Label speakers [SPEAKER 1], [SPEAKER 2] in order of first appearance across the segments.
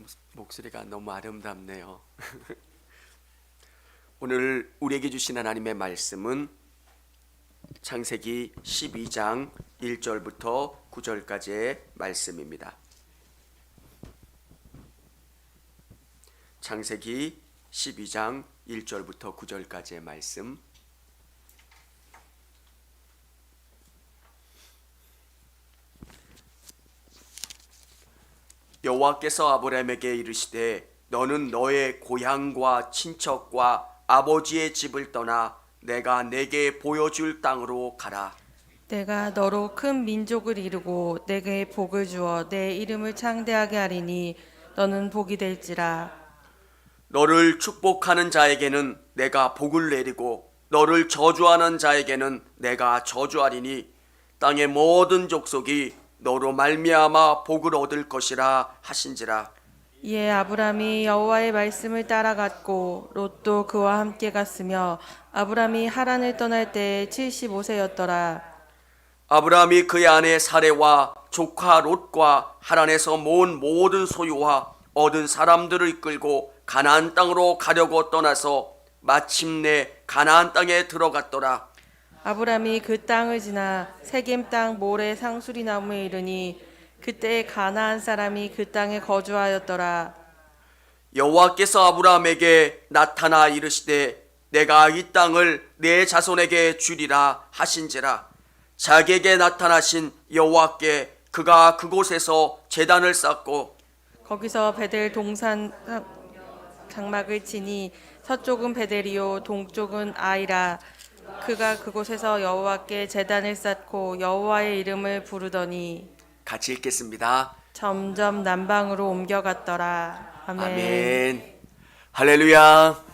[SPEAKER 1] 참 목소리가 너무 아름답네요. 오늘 우리에게 주신 하나님의 말씀은 창세기 12장 1절부터 9절까지의 말씀입니다. 창세기 12장 1절부터 9절까지의 말씀. 여호와께서 아브라함에게 이르시되 너는 너의 고향과 친척과 아버지의 집을 떠나 내가 내게 보여줄 땅으로 가라.
[SPEAKER 2] 내가 너로 큰 민족을 이루고 내게 복을 주어 내 이름을 창대하게 하리니 너는 복이 될지라.
[SPEAKER 1] 너를 축복하는 자에게는 내가 복을 내리고 너를 저주하는 자에게는 내가 저주하리니 땅의 모든 족속이 너로 말미암아 복을 얻을 것이라 하신지라.
[SPEAKER 2] 이에 아브람이 여호와의 말씀을 따라갔고 롯도 그와 함께 갔으며 아브람이 하란을 떠날 때에 75세였더라.
[SPEAKER 1] 아브라함이 그의 아내 사레와 조카 롯과 하란에서 모은 모든 소유와 얻은 사람들을 이끌고 가나안 땅으로 가려고 떠나서 마침내 가나안 땅에 들어갔더라.
[SPEAKER 2] 아브람이 그 땅을 지나 세겜 땅 모래 상수리 나무에 이르니 그때 가나안 사람이 그 땅에 거주하였더라.
[SPEAKER 1] 여호와께서 아브라함에게 나타나 이르시되 내가 이 땅을 내 자손에게 주리라 하신지라. 자기에게 나타나신 여호와께 그가 그곳에서 제단을 쌓고
[SPEAKER 2] 거기서 베델 동산 장막을 치니 서쪽은 베델이요 동쪽은 아이라. 그가 그곳에서 여호와께 제단을 쌓고 여호와의 이름을 부르더니
[SPEAKER 1] 같이 읽겠습니다.
[SPEAKER 2] 점점 남방으로 옮겨갔더라. 아멘.
[SPEAKER 1] 아멘. 할렐루야.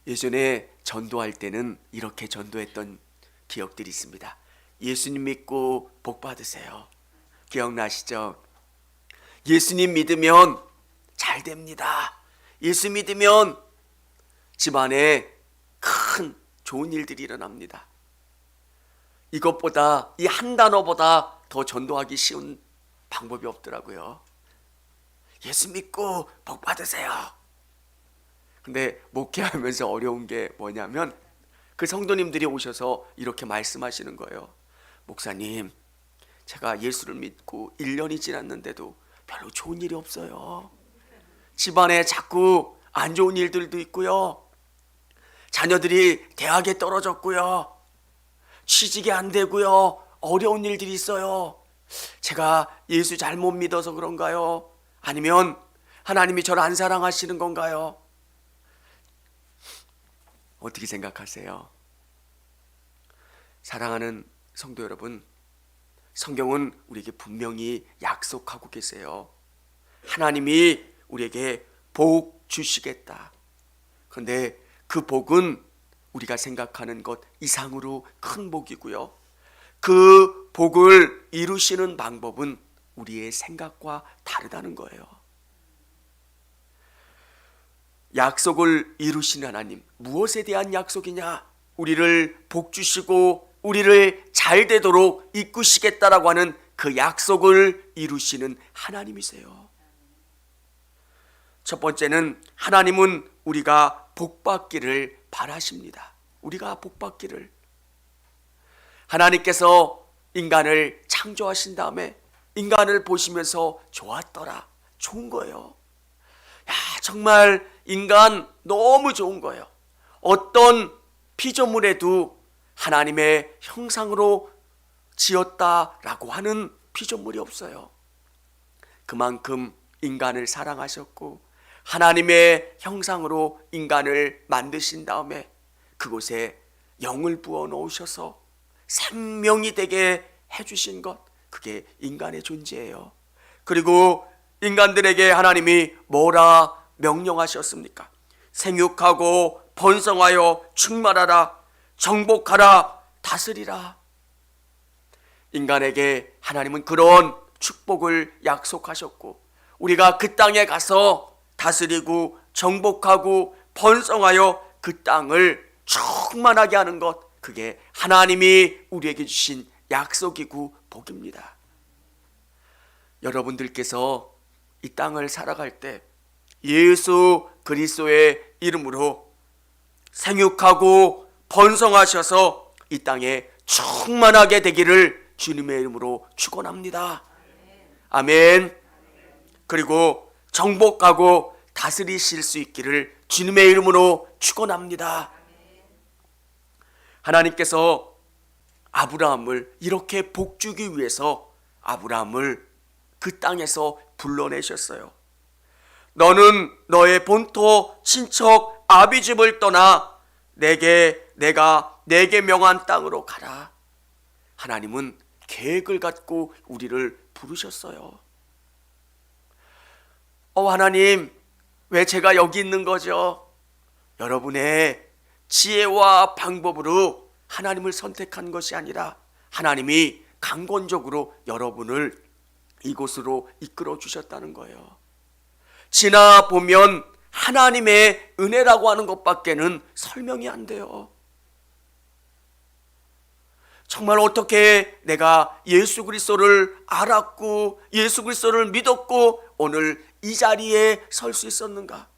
[SPEAKER 1] 예전에 전도할 때는 이렇게 전도했던 기억들이 있습니다. 예수님 믿고 복 받으세요. 기억나시죠? 예수님 믿으면 잘 됩니다. 예수 믿으면 집안에 큰 좋은 일들이 일어납니다. 이것보다 이 한 단어보다 더 전도하기 쉬운 방법이 없더라고요. 예수 믿고 복 받으세요. 근데 목회하면서 어려운 게 뭐냐면 그 성도님들이 오셔서 이렇게 말씀하시는 거예요. 목사님, 제가 예수를 믿고 1년이 지났는데도 별로 좋은 일이 없어요. 집안에 자꾸 안 좋은 일들도 있고요. 자녀들이 대학에 떨어졌고요. 취직이 안 되고요. 어려운 일들이 있어요. 제가 예수 잘못 믿어서 그런가요? 아니면 하나님이 저를 안 사랑하시는 건가요? 어떻게 생각하세요? 사랑하는 성도 여러분, 성경은 우리에게 분명히 약속하고 계세요. 하나님이 우리에게 복 주시겠다. 그런데 그 복은 우리가 생각하는 것 이상으로 큰 복이고요. 그 복을 이루시는 방법은 우리의 생각과 다르다는 거예요. 약속을 이루시는 하나님, 무엇에 대한 약속이냐? 우리를 복 주시고 우리를 잘 되도록 이끄시겠다라고 하는 그 약속을 이루시는 하나님이세요. 첫 번째는 하나님은 우리가 복 받기를 바라십니다. 우리가 복 받기를. 하나님께서 인간을 창조하신 다음에 인간을 보시면서 좋았더라. 좋은 거예요. 야, 정말 인간 너무 좋은 거예요. 어떤 피조물에도 하나님의 형상으로 지었다라고 하는 피조물이 없어요. 그만큼 인간을 사랑하셨고 하나님의 형상으로 인간을 만드신 다음에 그곳에 영을 부어 놓으셔서 생명이 되게 해주신 것, 그게 인간의 존재예요. 그리고 인간들에게 하나님이 뭐라 명령하셨습니까? 생육하고 번성하여 충만하라, 정복하라, 다스리라. 인간에게 하나님은 그런 축복을 약속하셨고 우리가 그 땅에 가서 다스리고 정복하고 번성하여 그 땅을 충만하게 하는 것, 그게 하나님이 우리에게 주신 약속이고 복입니다. 여러분들께서 이 땅을 살아갈 때 예수 그리스도의 이름으로 생육하고 번성하셔서 이 땅에 충만하게 되기를 주님의 이름으로 축원합니다. 아멘. 그리고 정복하고 다스리실 수 있기를 주님의 이름으로 축원합니다. 하나님께서 아브라함을 이렇게 복주기 위해서 아브라함을 그 땅에서 불러내셨어요. 너는 너의 본토 친척 아비 집을 떠나 내가 내게 명한 땅으로 가라. 하나님은 계획을 갖고 우리를 부르셨어요. 하나님, 왜 제가 여기 있는 거죠? 여러분의 지혜와 방법으로 하나님을 선택한 것이 아니라 하나님이 강권적으로 여러분을 이곳으로 이끌어 주셨다는 거예요. 지나 보면 하나님의 은혜라고 하는 것밖에는 설명이 안 돼요. 정말 어떻게 내가 예수 그리스도를 알았고 예수 그리스도를 믿었고 오늘 이 자리에 설 수 있었는가?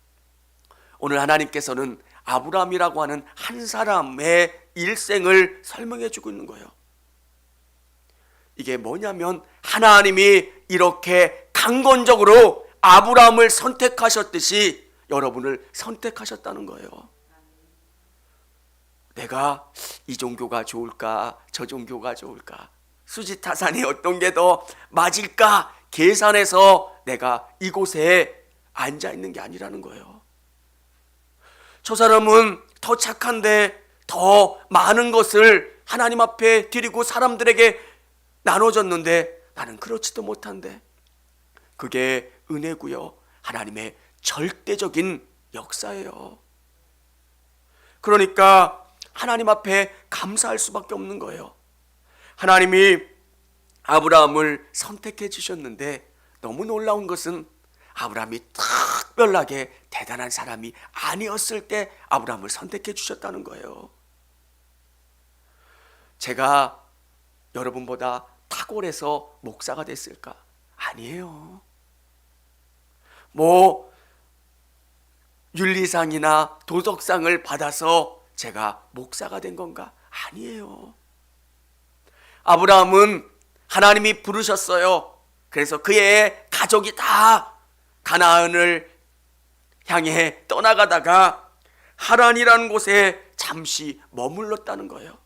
[SPEAKER 1] 오늘 하나님께서는 아브라함이라고 하는 한 사람의 일생을 설명해 주고 있는 거예요. 이게 뭐냐면 하나님이 이렇게 강권적으로 아브라함을 선택하셨듯이 여러분을 선택하셨다는 거예요. 내가 이 종교가 좋을까 저 종교가 좋을까 수지타산이 어떤 게 더 맞을까 계산해서 내가 이곳에 앉아 있는 게 아니라는 거예요. 저 사람은 더 착한데 더 많은 것을 하나님 앞에 드리고 사람들에게 나눠줬는데 나는 그렇지도 못한데, 그게 은혜고요. 하나님의 절대적인 역사예요. 그러니까 하나님 앞에 감사할 수밖에 없는 거예요. 하나님이 아브라함을 선택해 주셨는데 너무 놀라운 것은 아브라함이 특별하게 대단한 사람이 아니었을 때 아브라함을 선택해 주셨다는 거예요. 제가 여러분보다 탁월해서 목사가 됐을까? 아니에요. 윤리상이나 도덕상을 받아서 제가 목사가 된 건가? 아니에요. 아브라함은 하나님이 부르셨어요. 그래서 그의 가족이 다 가나안을 향해 떠나가다가 하란이라는 곳에 잠시 머물렀다는 거예요.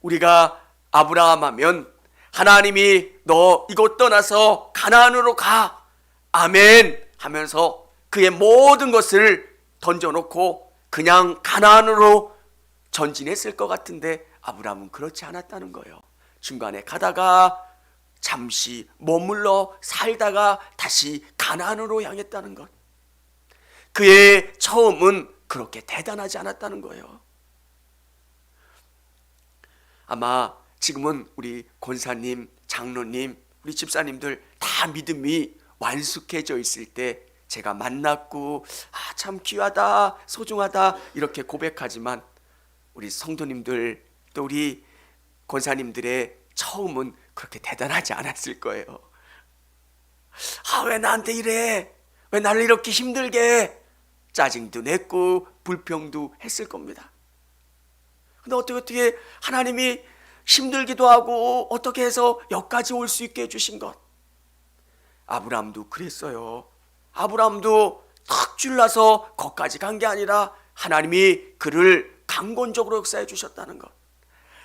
[SPEAKER 1] 우리가 아브라함 하면 하나님이 너 이곳 떠나서 가나안으로 가, 아멘 하면서 그의 모든 것을 던져놓고 그냥 가나안으로 전진했을 것 같은데 아브라함은 그렇지 않았다는 거예요. 중간에 가다가 잠시 머물러 살다가 다시 가나안으로 향했다는 것. 그의 처음은 그렇게 대단하지 않았다는 거예요. 아마 지금은 우리 권사님, 장로님, 우리 집사님들 다 믿음이 완숙해져 있을 때 제가 만났고 참 귀하다, 소중하다 이렇게 고백하지만 우리 성도님들 또 우리 권사님들의 처음은 그렇게 대단하지 않았을 거예요. 왜 나한테 이래? 왜 나를 이렇게 힘들게 해? 짜증도 냈고 불평도 했을 겁니다. 근데 어떻게 하나님이 힘들기도 하고 어떻게 해서 여기까지 올 수 있게 해주신 것. 아브라함도 그랬어요. 아브라함도 탁 줄라서 거기까지 간 게 아니라 하나님이 그를 강권적으로 역사해 주셨다는 것.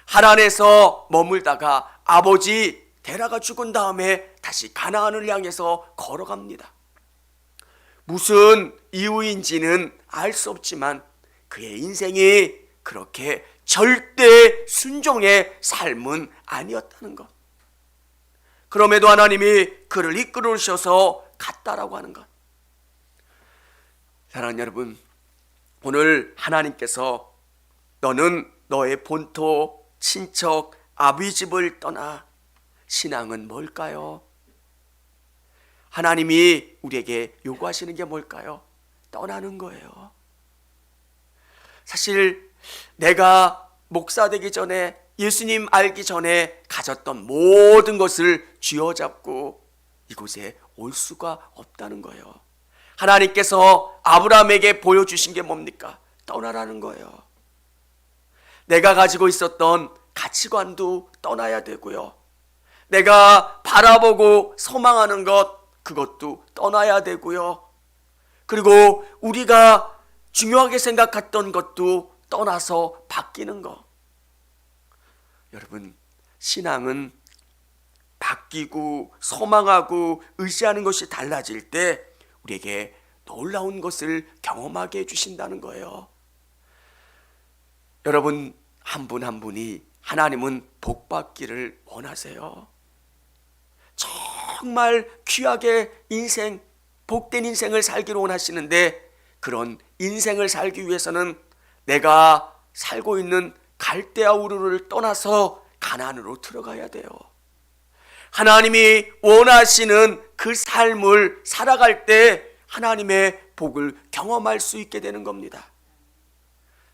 [SPEAKER 1] 하란에서 머물다가 아버지 데라가 죽은 다음에 다시 가나안을 향해서 걸어갑니다. 무슨 이유인지는 알 수 없지만 그의 인생이 그렇게 절대 순종의 삶은 아니었다는 것. 그럼에도 하나님이 그를 이끌으셔서 갔다라고 하는 것. 사랑하는 여러분, 오늘 하나님께서 너는 너의 본토, 친척, 아비집을 떠나. 신앙은 뭘까요? 하나님이 우리에게 요구하시는 게 뭘까요? 떠나는 거예요. 사실 내가 목사 되기 전에, 예수님 알기 전에 가졌던 모든 것을 쥐어잡고 이곳에 올 수가 없다는 거예요. 하나님께서 아브라함에게 보여주신 게 뭡니까? 떠나라는 거예요. 내가 가지고 있었던 가치관도 떠나야 되고요. 내가 바라보고 소망하는 것, 그것도 떠나야 되고요. 그리고 우리가 중요하게 생각했던 것도 떠나서 바뀌는 것. 여러분, 신앙은 바뀌고 소망하고 의지하는 것이 달라질 때 우리에게 놀라운 것을 경험하게 해주신다는 거예요. 여러분 한 분 한 분이 하나님은 복 받기를 원하세요. 정말 귀하게 인생, 복된 인생을 살기를 원하시는데, 그런 인생을 살기 위해서는 내가 살고 있는 갈대아 우르를 떠나서 가나안으로 들어가야 돼요. 하나님이 원하시는 그 삶을 살아갈 때 하나님의 복을 경험할 수 있게 되는 겁니다.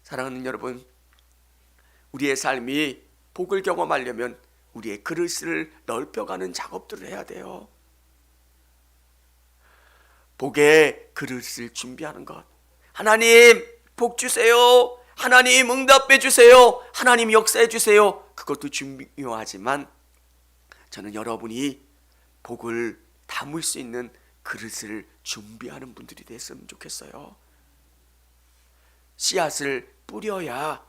[SPEAKER 1] 사랑하는 여러분, 우리의 삶이 복을 경험하려면 우리의 그릇을 넓혀가는 작업들을 해야 돼요. 복의 그릇을 준비하는 것. 하나님 복 주세요. 하나님 응답해 주세요. 하나님 역사해 주세요. 그것도 중요하지만 저는 여러분이 복을 담을 수 있는 그릇을 준비하는 분들이 됐으면 좋겠어요. 씨앗을 뿌려야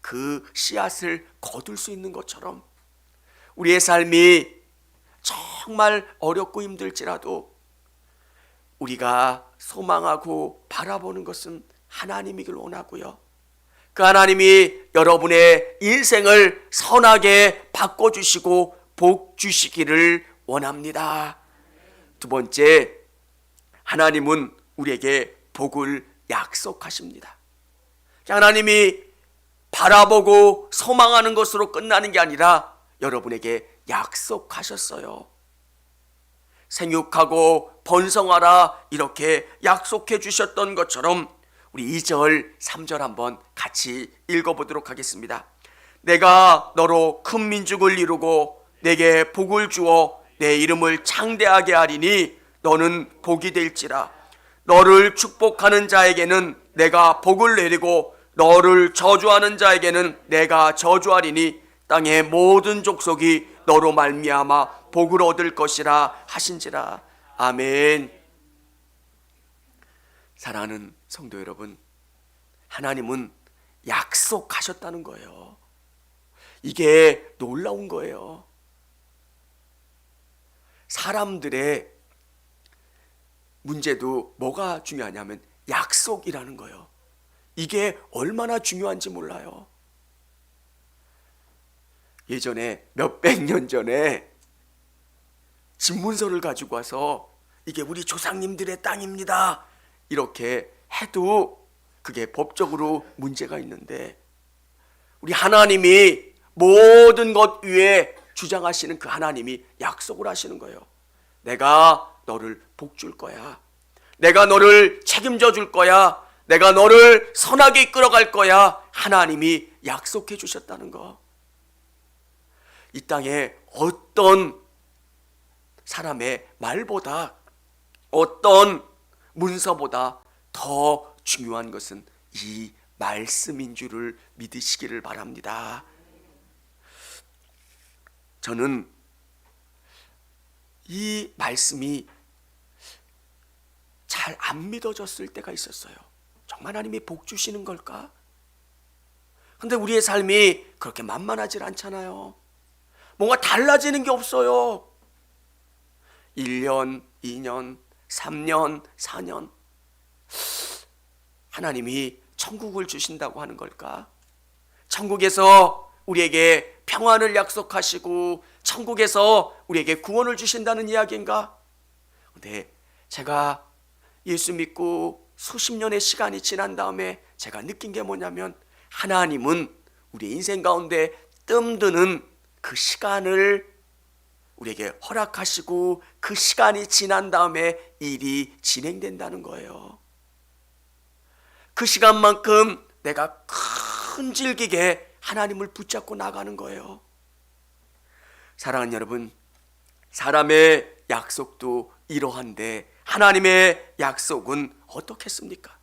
[SPEAKER 1] 그 씨앗을 거둘 수 있는 것처럼 우리의 삶이 정말 어렵고 힘들지라도 우리가 소망하고 바라보는 것은 하나님이길 원하고요. 그 하나님이 여러분의 인생을 선하게 바꿔주시고 복 주시기를 원합니다. 두 번째, 하나님은 우리에게 복을 약속하십니다. 하나님이 바라보고 소망하는 것으로 끝나는 게 아니라 여러분에게 약속하셨어요. 생육하고 번성하라 이렇게 약속해 주셨던 것처럼 우리 2절 3절 한번 같이 읽어보도록 하겠습니다. 내가 너로 큰 민족을 이루고 내게 복을 주어 내 이름을 창대하게 하리니 너는 복이 될지라. 너를 축복하는 자에게는 내가 복을 내리고 너를 저주하는 자에게는 내가 저주하리니 땅의 모든 족속이 너로 말미암아 복을 얻을 것이라 하신지라. 아멘. 사랑하는 성도 여러분, 하나님은 약속하셨다는 거예요. 이게 놀라운 거예요. 사람들의 문제도 뭐가 중요하냐면 약속이라는 거예요. 이게 얼마나 중요한지 몰라요. 예전에 몇백 년 전에 집문서를 가지고 와서 이게 우리 조상님들의 땅입니다 이렇게 해도 그게 법적으로 문제가 있는데, 우리 하나님이 모든 것 위에 주장하시는 그 하나님이 약속을 하시는 거예요. 내가 너를 복 줄 거야. 내가 너를 책임져 줄 거야. 내가 너를 선하게 이끌어갈 거야. 하나님이 약속해 주셨다는 거. 이 땅에 어떤 사람의 말보다, 어떤 문서보다 더 중요한 것은 이 말씀인 줄을 믿으시기를 바랍니다. 저는 이 말씀이 잘 안 믿어졌을 때가 있었어요. 정말 하나님이 복 주시는 걸까? 근데 우리의 삶이 그렇게 만만하지 않잖아요. 뭔가 달라지는 게 없어요. 1년, 2년, 3년, 4년. 하나님이 천국을 주신다고 하는 걸까? 천국에서 우리에게 평안을 약속하시고 천국에서 우리에게 구원을 주신다는 이야기인가? 근데 제가 예수 믿고 수십 년의 시간이 지난 다음에 제가 느낀 게 뭐냐면, 하나님은 우리 인생 가운데 뜸드는 그 시간을 우리에게 허락하시고 그 시간이 지난 다음에 일이 진행된다는 거예요. 그 시간만큼 내가 끈질기게 하나님을 붙잡고 나가는 거예요. 사랑하는 여러분, 사람의 약속도 이러한데 하나님의 약속은 어떻겠습니까?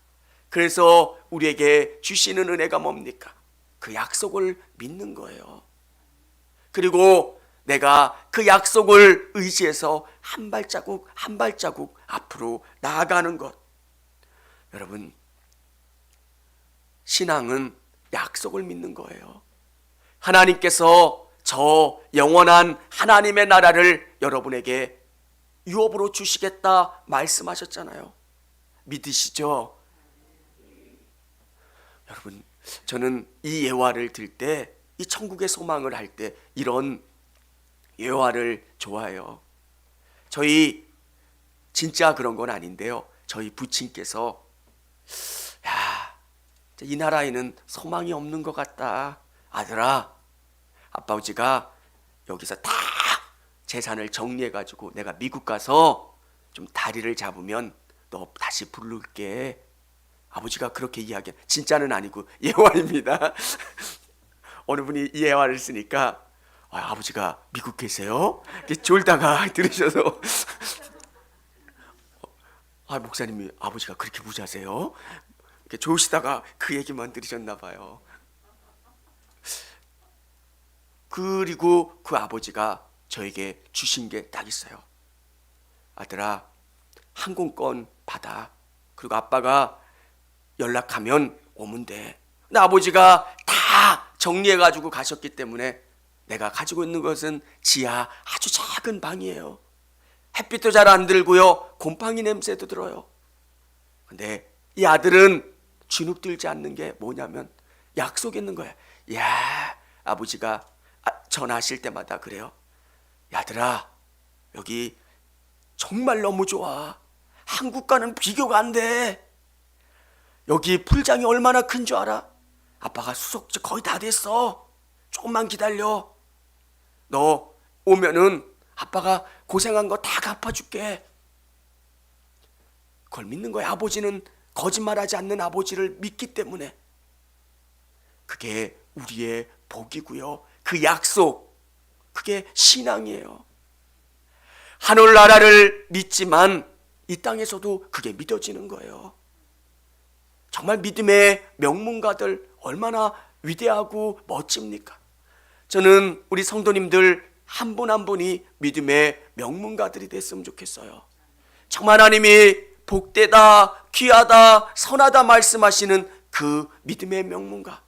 [SPEAKER 1] 그래서 우리에게 주시는 은혜가 뭡니까? 그 약속을 믿는 거예요. 그리고 내가 그 약속을 의지해서 한 발자국 한 발자국 앞으로 나아가는 것. 여러분, 신앙은 약속을 믿는 거예요. 하나님께서 저 영원한 하나님의 나라를 여러분에게 유업으로 주시겠다 말씀하셨잖아요. 믿으시죠? 여러분, 저는 이 예화를 들 때, 이 천국의 소망을 할 때 이런 예화를 좋아해요. 저희 진짜 그런 건 아닌데요, 저희 부친께서 야, 이 나라에는 소망이 없는 것 같다. 아들아, 아버지가 여기서 다 재산을 정리해가지고 내가 미국 가서 좀 다리를 잡으면 너 다시 부를게. 아버지가 그렇게 이야기해. 진짜는 아니고 예화입니다. 어느 분이 이 예화를 쓰니까 아버지가 미국 계세요? 이렇게 졸다가 들으셔서 목사님이 아버지가 그렇게 부자세요? 이렇게 좋으시다가 그 얘기만 들으셨나 봐요. 그리고 그 아버지가 저에게 주신 게 딱 있어요. 아들아, 항공권 받아. 그리고 아빠가 연락하면 오면 돼. 근데 아버지가 다 정리해가지고 가셨기 때문에 내가 가지고 있는 것은 지하 아주 작은 방이에요. 햇빛도 잘 안 들고요, 곰팡이 냄새도 들어요. 근데 이 아들은 주눅들지 않는 게 뭐냐면 약속이 있는 거야. 야, 아버지가 전화하실 때마다 그래요. 야들아, 여기 정말 너무 좋아. 한국과는 비교가 안 돼. 여기 풀장이 얼마나 큰 줄 알아? 아빠가 수속지 거의 다 됐어. 조금만 기다려. 너 오면은 아빠가 고생한 거 다 갚아줄게. 그걸 믿는 거야. 아버지는 거짓말하지 않는 아버지를 믿기 때문에. 그게 우리의 복이고요, 그 약속, 그게 신앙이에요. 하늘나라를 믿지만 이 땅에서도 그게 믿어지는 거예요. 정말 믿음의 명문가들 얼마나 위대하고 멋집니까? 저는 우리 성도님들 한 분 한 분이 믿음의 명문가들이 됐으면 좋겠어요. 정말 하나님이 복되다, 귀하다, 선하다 말씀하시는 그 믿음의 명문가.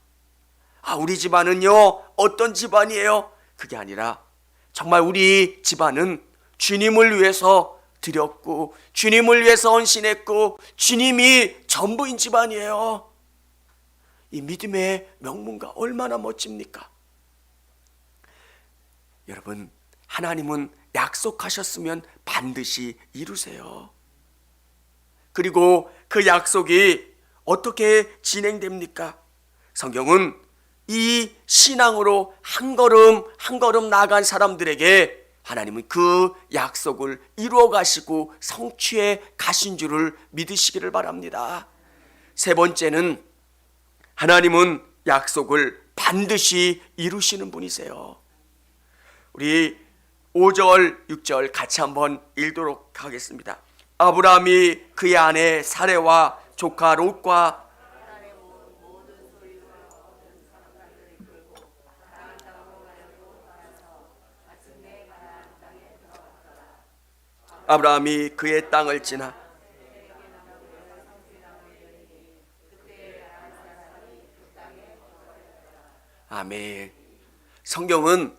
[SPEAKER 1] 우리 집안은요 어떤 집안이에요? 그게 아니라 정말 우리 집안은 주님을 위해서 드렸고 주님을 위해서 헌신했고 주님이 전부인 집안이에요. 이 믿음의 명문가 얼마나 멋집니까? 여러분, 하나님은 약속하셨으면 반드시 이루세요. 그리고 그 약속이 어떻게 진행됩니까? 성경은 이 신앙으로 한 걸음 한 걸음 나아간 사람들에게 하나님은 그 약속을 이루어 가시고 성취해 가신 줄을 믿으시기를 바랍니다. 세 번째는 하나님은 약속을 반드시 이루시는 분이세요. 우리 5절, 6절 같이 한번 읽도록 하겠습니다. 아브라함이 그의 아내 사레와 조카 롯과 아브라함이 그의 땅을 지나 아멘. 성경은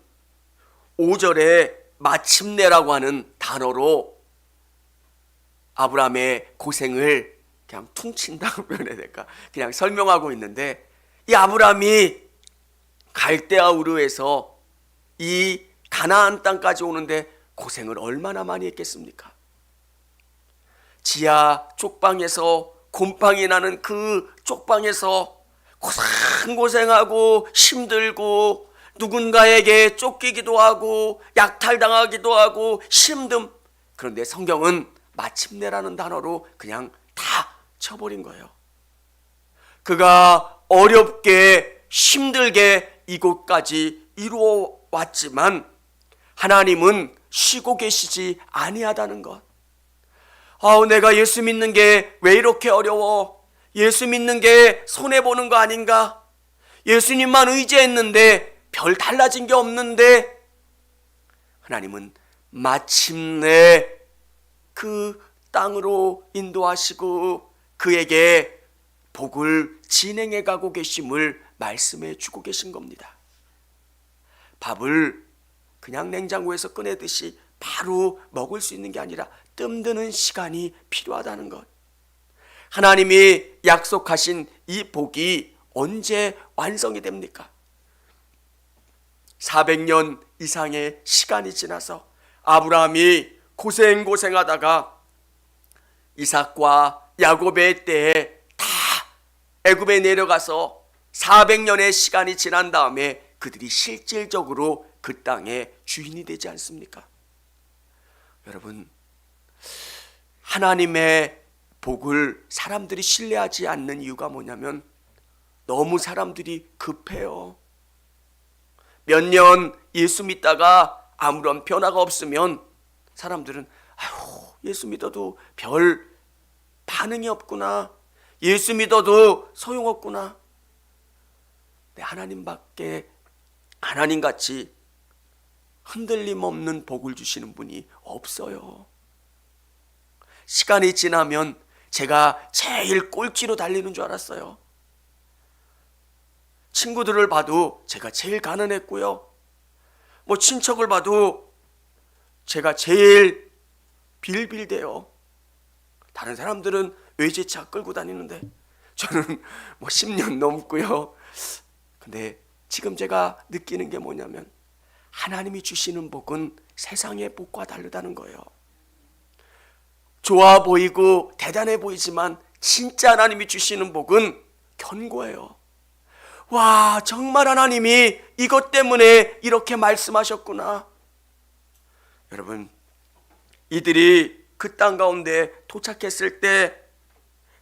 [SPEAKER 1] 5절에 마침내라고 하는 단어로 아브라함의 고생을 그냥 퉁친다고 표현해야 될까? 그냥 설명하고 있는데, 이 아브라함이 갈대아 우르에서 이 가나안 땅까지 오는데 고생을 얼마나 많이 했겠습니까? 지하 쪽방에서 곰팡이 나는 그 쪽방에서 고생하고 힘들고 누군가에게 쫓기기도 하고 약탈당하기도 하고 힘듦. 그런데 성경은 마침내라는 단어로 그냥 다 쳐버린 거예요. 그가 어렵게 힘들게 이곳까지 이루어 왔지만 하나님은 쉬고 계시지 아니하다는 것. 내가 예수 믿는 게 왜 이렇게 어려워? 예수 믿는 게 손해보는 거 아닌가? 예수님만 의지했는데 별 달라진 게 없는데, 하나님은 마침내 그 땅으로 인도하시고 그에게 복을 진행해 가고 계심을 말씀해 주고 계신 겁니다. 밥을 그냥 냉장고에서 꺼내듯이 바로 먹을 수 있는 게 아니라 뜸드는 시간이 필요하다는 것. 하나님이 약속하신 이 복이 언제 완성이 됩니까? 400년 이상의 시간이 지나서 아브라함이 고생하다가 이삭과 야곱의 때에 다 애굽에 내려가서 400년의 시간이 지난 다음에 그들이 실질적으로 그 땅의 주인이 되지 않습니까? 여러분, 하나님의 복을 사람들이 신뢰하지 않는 이유가 뭐냐면 너무 사람들이 급해요. 몇 년 예수 믿다가 아무런 변화가 없으면 사람들은 예수 믿어도 별 반응이 없구나, 예수 믿어도 소용없구나. 하나님같이 흔들림 없는 복을 주시는 분이 없어요. 시간이 지나면 제가 제일 꼴찌로 달리는 줄 알았어요. 친구들을 봐도 제가 제일 가난했고요. 친척을 봐도 제가 제일 빌빌대요. 다른 사람들은 외제차 끌고 다니는데 저는 10년 넘고요. 근데 지금 제가 느끼는 게 뭐냐면 하나님이 주시는 복은 세상의 복과 다르다는 거예요. 좋아 보이고 대단해 보이지만 진짜 하나님이 주시는 복은 견고해요. 와, 정말 하나님이 이것 때문에 이렇게 말씀하셨구나. 여러분, 이들이 그 땅 가운데 도착했을 때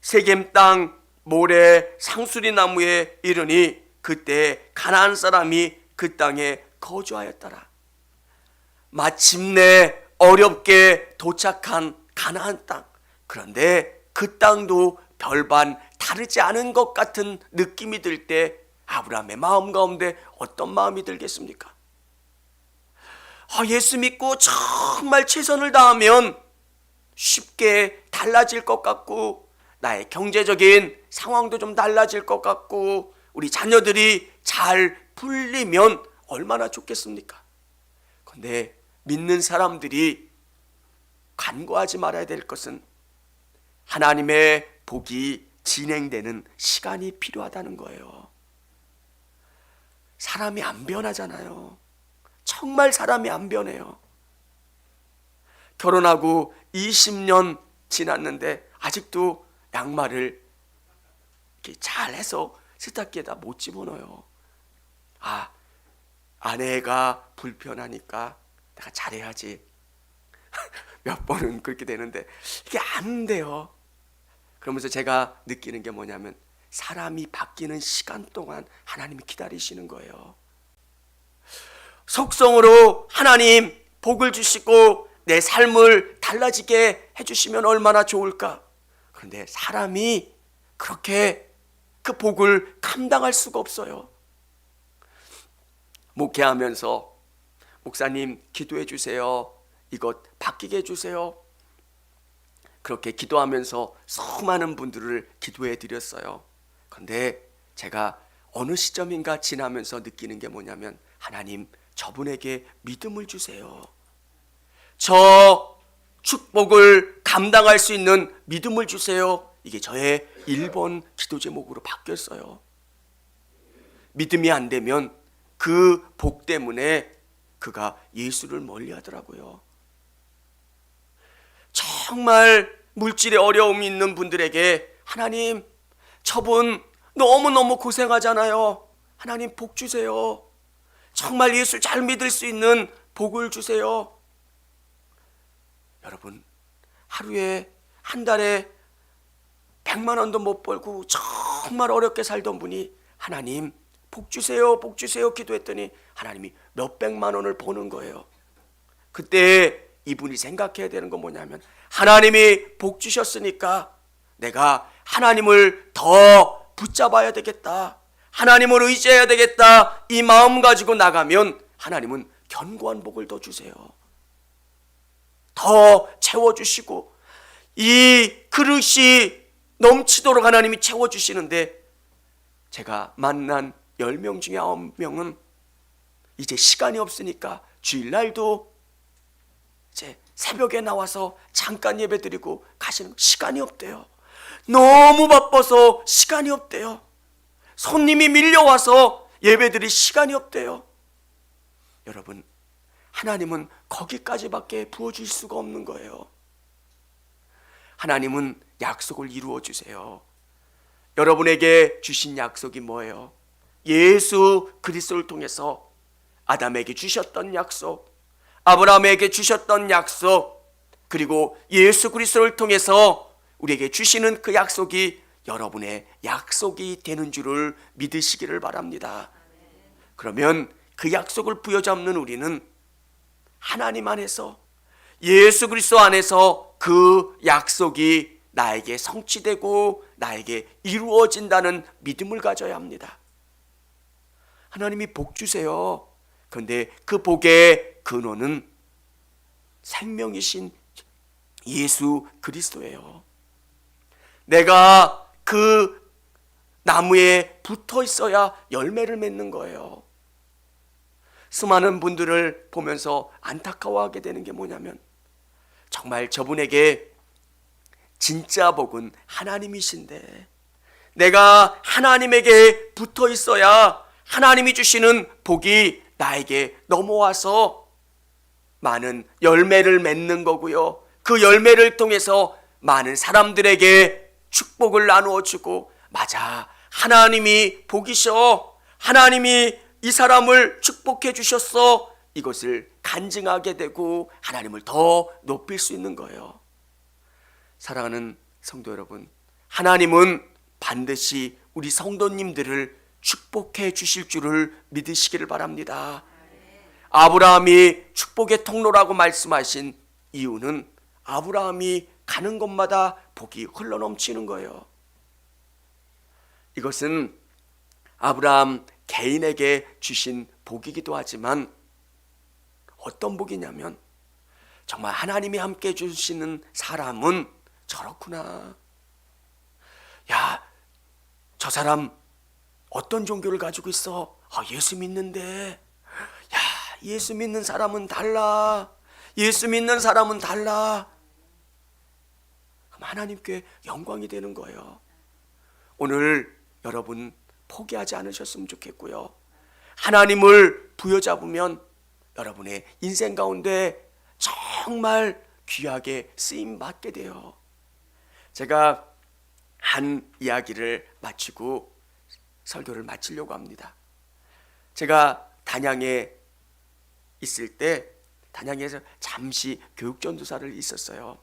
[SPEAKER 1] 세겜 땅 모래 상수리 나무에 이르니 그때 가나안 사람이 그 땅에 거주하였더라. 마침내 어렵게 도착한 가나안 땅. 그런데 그 땅도 별반 다르지 않은 것 같은 느낌이 들 때 아브라함의 마음 가운데 어떤 마음이 들겠습니까? 예수 믿고 정말 최선을 다하면 쉽게 달라질 것 같고, 나의 경제적인 상황도 좀 달라질 것 같고, 우리 자녀들이 잘 풀리면 얼마나 좋겠습니까? 그런데 믿는 사람들이 간과하지 말아야 될 것은 하나님의 복이 진행되는 시간이 필요하다는 거예요. 사람이 안 변하잖아요. 정말 사람이 안 변해요. 결혼하고 20년 지났는데 아직도 양말을 이렇게 잘해서 세탁기에다 못 집어넣어요. 아내가 불편하니까 내가 잘해야지. 몇 번은 그렇게 되는데 이게 안 돼요. 그러면서 제가 느끼는 게 뭐냐면 사람이 바뀌는 시간 동안 하나님이 기다리시는 거예요. 속성으로 하나님 복을 주시고 내 삶을 달라지게 해주시면 얼마나 좋을까. 그런데 사람이 그렇게 그 복을 감당할 수가 없어요. 목회하면서 목사님 기도해 주세요, 이것 바뀌게 해주세요, 그렇게 기도하면서 수많은 분들을 기도해 드렸어요. 그런데 제가 어느 시점인가 지나면서 느끼는 게 뭐냐면 하나님, 저분에게 믿음을 주세요. 저 축복을 감당할 수 있는 믿음을 주세요. 이게 저의 1번 기도 제목으로 바뀌었어요. 믿음이 안 되면 그 복 때문에 그가 예수를 멀리 하더라고요. 정말 물질에 어려움이 있는 분들에게 하나님, 저분 너무너무 고생하잖아요. 하나님 복 주세요. 정말 예수 잘 믿을 수 있는 복을 주세요. 여러분, 하루에 한 달에 100만 원도 못 벌고 정말 어렵게 살던 분이 하나님 복 주세요, 복 주세요 기도했더니 하나님이 몇백만 원을 버는 거예요. 그때 이분이 생각해야 되는 건 뭐냐면, 하나님이 복 주셨으니까 내가 하나님을 더 붙잡아야 되겠다, 하나님을 의지해야 되겠다, 이 마음 가지고 나가면 하나님은 견고한 복을 더 주세요. 더 채워주시고, 이 그릇이 넘치도록 하나님이 채워주시는데, 제가 만난 10명 중에 9명은 이제 시간이 없으니까 주일날도 이제 새벽에 나와서 잠깐 예배 드리고 가시는 시간이 없대요. 너무 바빠서 시간이 없대요. 손님이 밀려와서 예배 드릴 시간이 없대요. 여러분, 하나님은 거기까지밖에 부어줄 수가 없는 거예요. 하나님은 약속을 이루어 주세요. 여러분에게 주신 약속이 뭐예요? 예수 그리스도를 통해서 아담에게 주셨던 약속, 아브라함에게 주셨던 약속, 그리고 예수 그리스도를 통해서 우리에게 주시는 그 약속이 여러분의 약속이 되는 줄을 믿으시기를 바랍니다. 그러면 그 약속을 부여잡는 우리는 하나님 안에서, 예수 그리스도 안에서 그 약속이 나에게 성취되고 나에게 이루어진다는 믿음을 가져야 합니다. 하나님이 복 주세요. 그런데 그 복의 근원은 생명이신 예수 그리스도예요. 내가 그 나무에 붙어 있어야 열매를 맺는 거예요. 수많은 분들을 보면서 안타까워하게 되는 게 뭐냐면, 정말 저분에게 진짜 복은 하나님이신데 내가 하나님에게 붙어 있어야 하나님이 주시는 복이 나에게 넘어와서 많은 열매를 맺는 거고요, 그 열매를 통해서 많은 사람들에게 축복을 나누어 주고, 맞아, 하나님이 복이셔, 하나님이 이 사람을 축복해 주셨어, 이것을 간증하게 되고 하나님을 더 높일 수 있는 거예요. 사랑하는 성도 여러분, 하나님은 반드시 우리 성도님들을 축복해 주실 줄을 믿으시기를 바랍니다. 아브라함이 축복의 통로라고 말씀하신 이유는 아브라함이 가는 곳마다 복이 흘러넘치는 거예요. 이것은 아브라함 개인에게 주신 복이기도 하지만, 어떤 복이냐면, 정말 하나님이 함께 주시는 사람은 저렇구나, 야, 저 사람 어떤 종교를 가지고 있어? 예수 믿는데, 야, 예수 믿는 사람은 달라, 예수 믿는 사람은 달라. 그럼 하나님께 영광이 되는 거예요. 오늘 여러분 포기하지 않으셨으면 좋겠고요, 하나님을 부여잡으면 여러분의 인생 가운데 정말 귀하게 쓰임 받게 돼요. 제가 한 이야기를 마치고 설교를 마치려고 합니다. 제가 단양에 있을 때, 단양에서 잠시 교육전도사를 있었어요.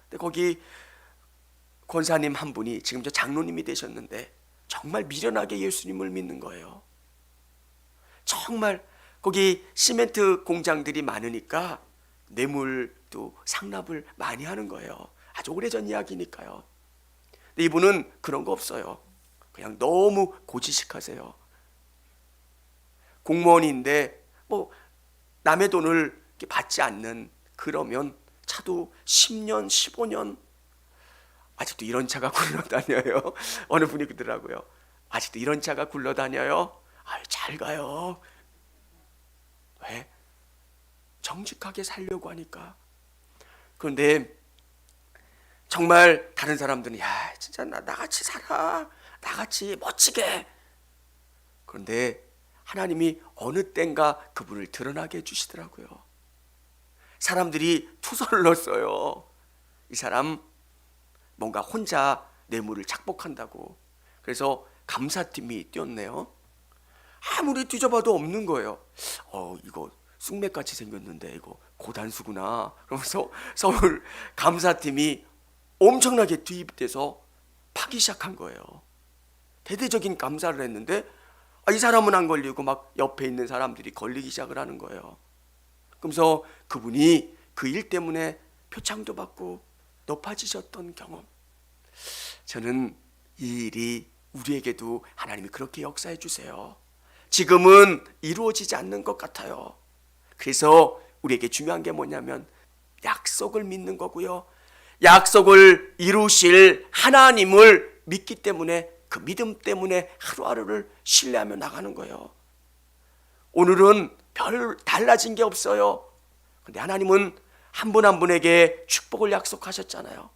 [SPEAKER 1] 근데 거기 권사님 한 분이 지금 저 장로님이 되셨는데 정말 미련하게 예수님을 믿는 거예요. 정말 거기 시멘트 공장들이 많으니까 뇌물도 상납을 많이 하는 거예요. 아주 오래전 이야기니까요. 근데 이분은 그런 거 없어요. 그냥 너무 고지식하세요. 공무원인데 뭐 남의 돈을 받지 않는, 그러면 차도 10년 15년, 아직도 이런 차가 굴러다녀요. 어느 분이 그러더라고요. 아직도 이런 차가 굴러다녀요. 아유, 잘 가요. 왜? 정직하게 살려고 하니까. 그런데 정말 다른 사람들은, 야, 진짜 나같이 살아, 나같이 멋지게. 그런데 하나님이 어느 땐가 그분을 드러나게 해주시더라고요. 사람들이 투서를 넣었어요. 이 사람 뭔가 혼자 뇌물을 착복한다고. 그래서 감사팀이 뛰었네요. 아무리 뒤져봐도 없는 거예요. 이거 쑥맥같이 생겼는데 이거 고단수구나. 그러면서 서울 감사팀이 엄청나게 투입돼서 파기 시작한 거예요. 대대적인 감사를 했는데 이 사람은 안 걸리고 막 옆에 있는 사람들이 걸리기 시작을 하는 거예요. 그러면서 그분이 그 일 때문에 표창도 받고 높아지셨던 경험. 저는 이 일이 우리에게도 하나님이 그렇게 역사해 주세요. 지금은 이루어지지 않는 것 같아요. 그래서 우리에게 중요한 게 뭐냐면 약속을 믿는 거고요. 약속을 이루실 하나님을 믿기 때문에, 그 믿음 때문에 하루하루를 신뢰하며 나가는 거예요. 오늘은 별 달라진 게 없어요. 근데 하나님은 한 분 한 분에게 축복을 약속하셨잖아요.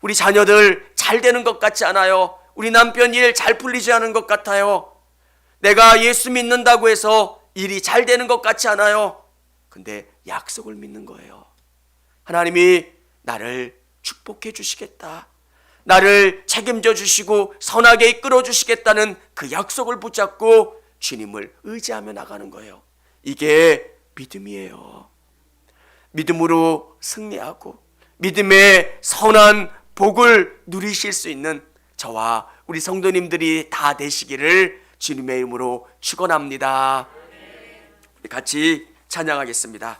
[SPEAKER 1] 우리 자녀들 잘 되는 것 같지 않아요. 우리 남편 일 잘 풀리지 않은 것 같아요. 내가 예수 믿는다고 해서 일이 잘 되는 것 같지 않아요. 근데 약속을 믿는 거예요. 하나님이 나를 축복해 주시겠다, 나를 책임져 주시고 선하게 이끌어 주시겠다는 그 약속을 붙잡고 주님을 의지하며 나가는 거예요. 이게 믿음이에요. 믿음으로 승리하고 믿음의 선한 복을 누리실 수 있는 저와 우리 성도님들이 다 되시기를 주님의 이름으로 축원합니다. 같이 찬양하겠습니다.